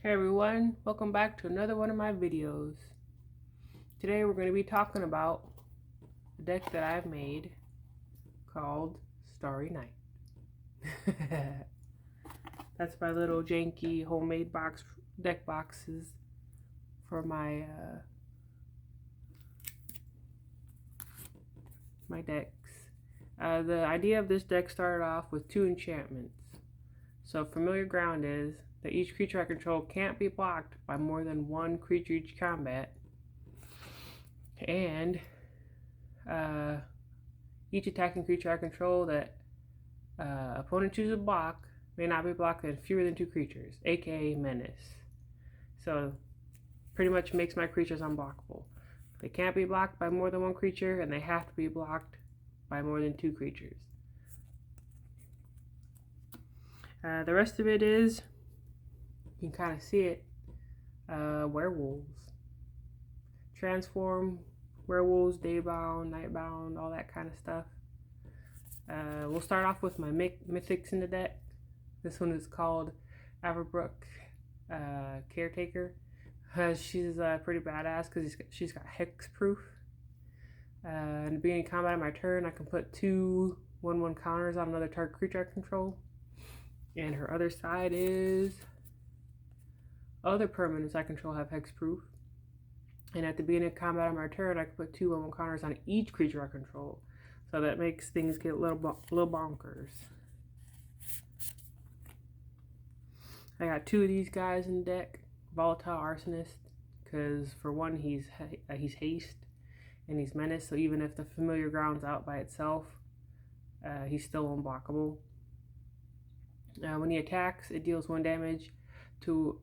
Hey everyone, welcome back to another one of my videos. Today we're going to be talking about a deck that I've made called Starry Night. That's my little janky homemade deck boxes for my decks. The idea of this deck started off with 2 enchantments. So familiar ground is that each creature I control can't be blocked by more than 1 creature each combat, and each attacking creature I control that opponent chooses to block may not be blocked by fewer than 2 creatures, aka menace. So pretty much makes my creatures unblockable. They can't be blocked by more than 1 creature, and they have to be blocked by more than 2 creatures. The rest of it is, you can kind of see it, werewolves. Transform, werewolves, daybound, nightbound, all that kind of stuff. We'll start off with my mythics in the deck. This one is called Averbrook Caretaker. She's pretty badass because she's got hexproof. In the beginning of combat of my turn, I can put 2 1/1 counters on another target creature I control. And her other side is other permanents I control have hexproof. And at the beginning of combat on my turn, I can put 2 1/1 counters on each creature I control. So that makes things get a little bonkers. I got 2 of these guys in the deck. Volatile Arsonist, because for one, he's haste and he's menace. So even if the familiar ground's out by itself, he's still unblockable. When he attacks, it deals 1 damage to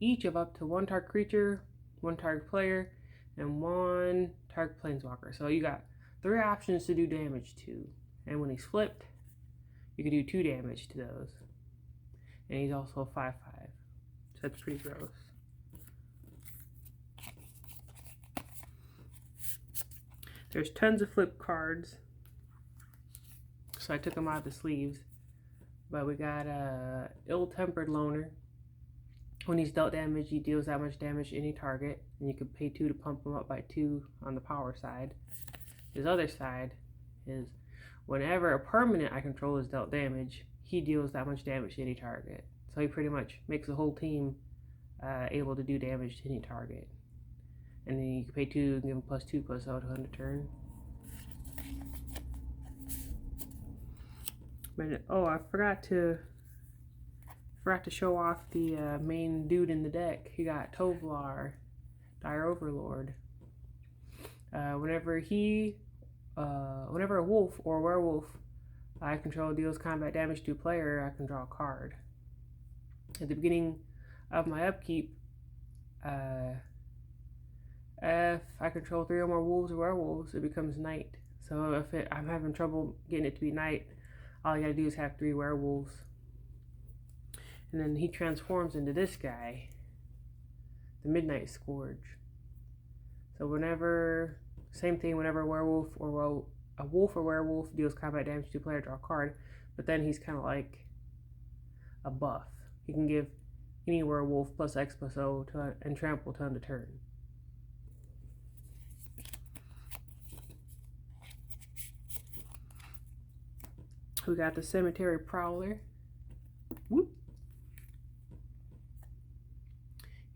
each of up to 1 target creature, 1 target player, and 1 target planeswalker. So you got 3 options to do damage to. And when he's flipped, you can do 2 damage to those. And he's also a 5/5. So that's pretty gross. There's tons of flip cards, so I took them out of the sleeves. But we got a Ill-Tempered Loner. When he's dealt damage, he deals that much damage to any target, and you can pay 2 to pump him up by 2 on the power side. His other side is whenever a permanent I control is dealt damage, he deals that much damage to any target. So he pretty much makes the whole team able to do damage to any target. And then you can pay 2 and give him +2/+0 to end a turn. Oh, I forgot to show off the main dude in the deck. He got Tovlar, Overlord. Whenever a wolf or a werewolf I control deals combat damage to a player, I can draw a card. At the beginning of my upkeep, if I control 3 or more wolves or werewolves, it becomes night. So if I'm having trouble getting it to be night, all I gotta do is have 3 werewolves. And then he transforms into this guy, the Midnight Scourge. So same thing, whenever a wolf or werewolf deals combat damage to a player, draw a card. But then he's kind of like a buff. He can give any werewolf +X/+O and trample to end a turn. We got the Cemetery Prowler. Whoop.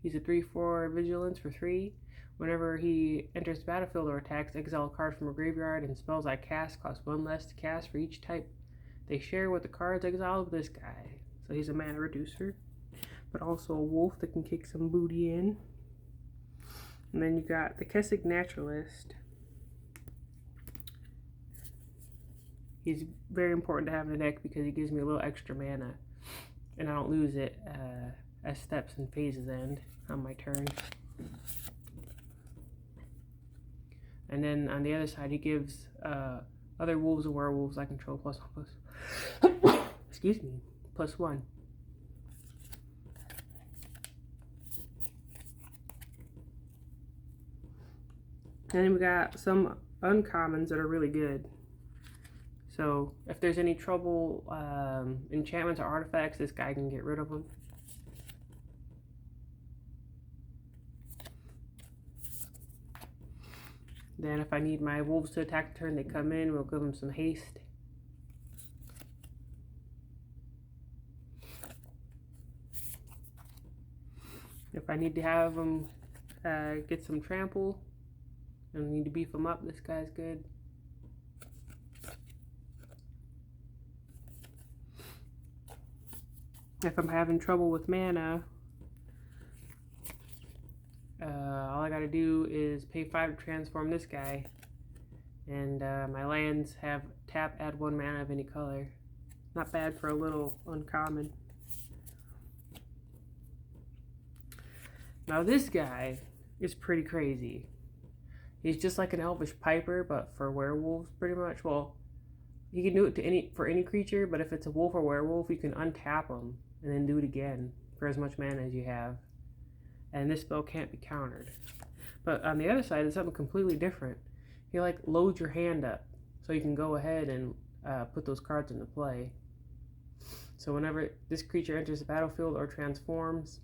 He's a 3/4 vigilance for 3. Whenever he enters the battlefield or attacks, exile a card from a graveyard, and spells I cast cost 1 less to cast for each type they share with the cards exiled with this guy. So he's a mana reducer, but also a wolf that can kick some booty in. And then you got the Kessig Naturalist. He's very important to have in the deck because he gives me a little extra mana, and I don't lose it as steps and phases end on my turn. And then on the other side, he gives other wolves and werewolves I control +1. And then we got some uncommons that are really good. So if there's any trouble, enchantments or artifacts, this guy can get rid of them. Then if I need my wolves to attack the turn they come in, we'll give them some haste. If I need to have them get some trample and need to beef them up, this guy's good. If I'm having trouble with mana, all I gotta do is pay 5 to transform this guy, and my lands have tap, add 1 mana of any color. Not bad for a little uncommon. Now this guy is pretty crazy. He's just like an elvish piper, but for werewolves, pretty much. Well, you can do it for any creature, but if it's a wolf or werewolf, you can untap them and then do it again for as much mana as you have. And this spell can't be countered. But on the other side is something completely different. You like load your hand up so you can go ahead and put those cards into play. So whenever this creature enters the battlefield or transforms,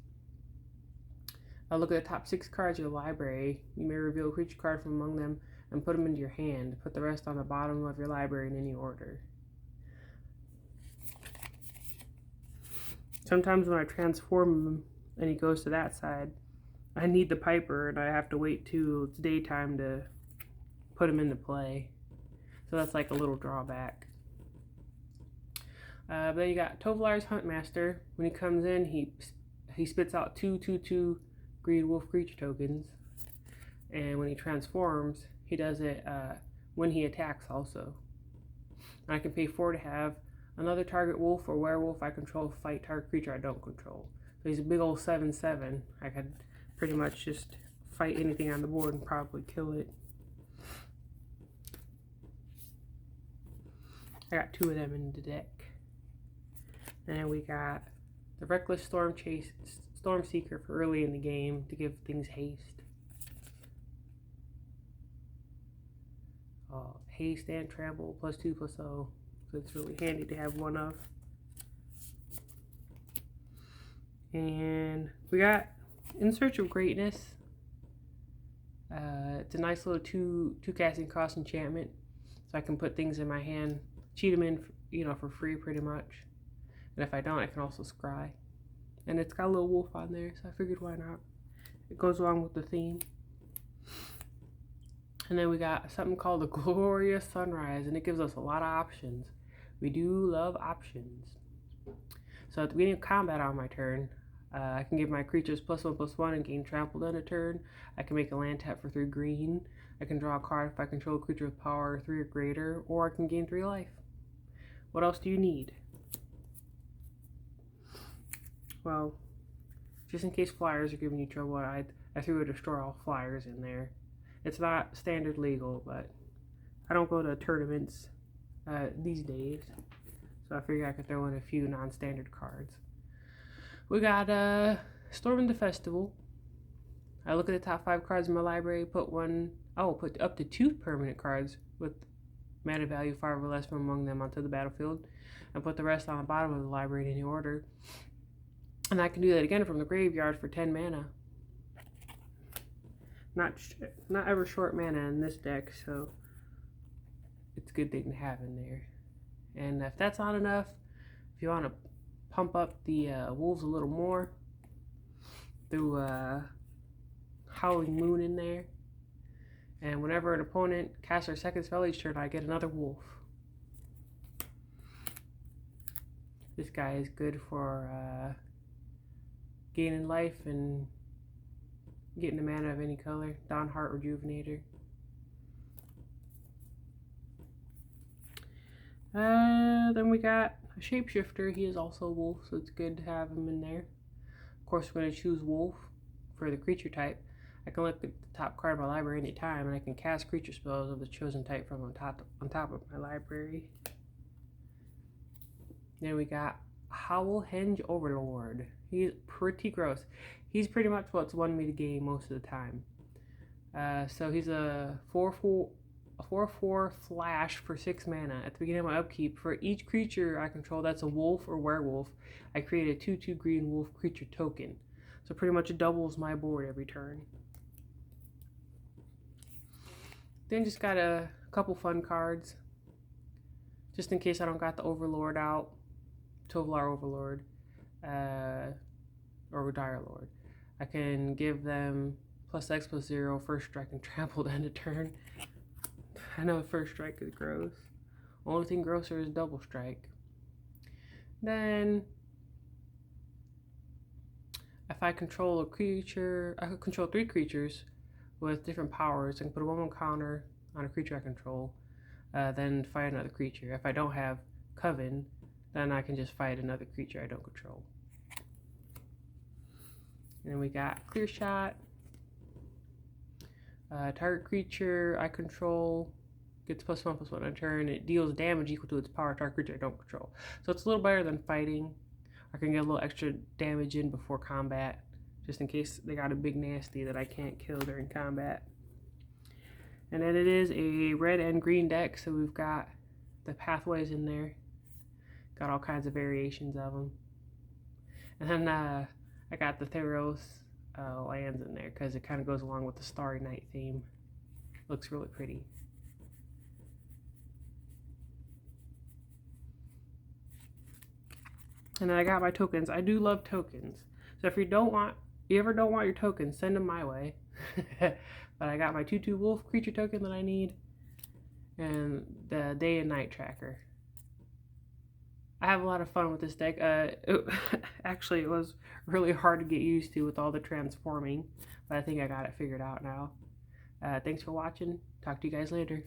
look at the top 6 cards of your library. You may reveal a creature card from among them and put them into your hand. Put the rest on the bottom of your library in any order. Sometimes when I transform him and he goes to that side, I need the piper and I have to wait till it's daytime to put him into play. So that's like a little drawback. But then you got Tovlar's Huntmaster. When he comes in, he spits out 2/2/2 green wolf creature tokens. And when he transforms, he does it when he attacks also. And I can pay 4 to have another target wolf or werewolf I control fight target creature I don't control. So he's a big old 7/7. I could pretty much just fight anything on the board and probably kill it. I got 2 of them in the deck. And then we got the Reckless Stormseeker for early in the game to give things haste. Haste and trample +2/+0. So it's really handy to have one of. And we got In Search of Greatness. It's a nice little two casting cost enchantment, so I can put things in my hand, cheat them in, for free pretty much. And if I don't, I can also scry. And it's got a little wolf on there, so I figured why not. It goes along with the theme. And then we got something called the Glorious Sunrise, and it gives us a lot of options. We do love options. So at the beginning of combat on my turn, I can give my creatures +1/+1 and gain trampled on a turn. I can make a land tap for 3 green. I can draw a card if I control a creature with power 3 or greater, or I can gain 3 life. What else do you need? Well, just in case flyers are giving you trouble, I threw a Destroy All Flyers in there. It's not standard legal, but I don't go to tournaments these days, so I figured I could throw in a few non-standard cards. We got Storming the Festival. I look at the top 5 cards in my library, put up to 2 permanent cards with mana value 5 or less from among them onto the battlefield, and put the rest on the bottom of the library in any order. And I can do that again from the graveyard for 10 mana. Not ever short mana in this deck, so it's a good thing to have in there. And if that's not enough, if you want to pump up the wolves a little more, through Howling Moon in there. And whenever an opponent casts their second spell each turn, I get another wolf. This guy is good for gaining life and getting a mana of any color. Dawnheart Rejuvenator. Then we got a Shapeshifter. He is also a wolf, so it's good to have him in there. Of course, we're going to choose wolf for the creature type. I can look at the top card of my library anytime, and I can cast creature spells of the chosen type from on top of my library. Then we got Howell, Henge, Overlord. He's pretty gross. He's pretty much what's won me the game most of the time. So he's a 4/4 flash for 6 mana. At the beginning of my upkeep, for each creature I control that's a wolf or werewolf, I create a 2/2 green wolf creature token. So pretty much it doubles my board every turn. Then just got a couple fun cards. Just in case I don't got the Overlord out. Tovlar Overlord. Or Dire Lord. I can give them +X+0, first strike, and trample to end a turn. I know first strike is gross. Only thing grosser is double strike. Then, if I control a creature, I could control 3 creatures with different powers. I can put a 1/1 counter on a creature I control, then fight another creature. If I don't have Coven, then I can just fight another creature I don't control. And then we got Clear Shot. Target creature I control gets +1/+1 on a turn. It deals damage equal to its power target creature I don't control. So it's a little better than fighting. I can get a little extra damage in before combat, just in case they got a big nasty that I can't kill during combat. And then it is a red and green deck, so we've got the pathways in there. Got all kinds of variations of them. And then I got the Theros lands in there because it kind of goes along with the Starry Night theme. Looks really pretty. And then I got my tokens. I do love tokens. So if you ever don't want your tokens, send them my way. But I got my 2/2 wolf creature token that I need, and the day and night tracker. I have a lot of fun with this deck. Actually, it was really hard to get used to with all the transforming, but I think I got it figured out now. Thanks for watching. Talk to you guys later.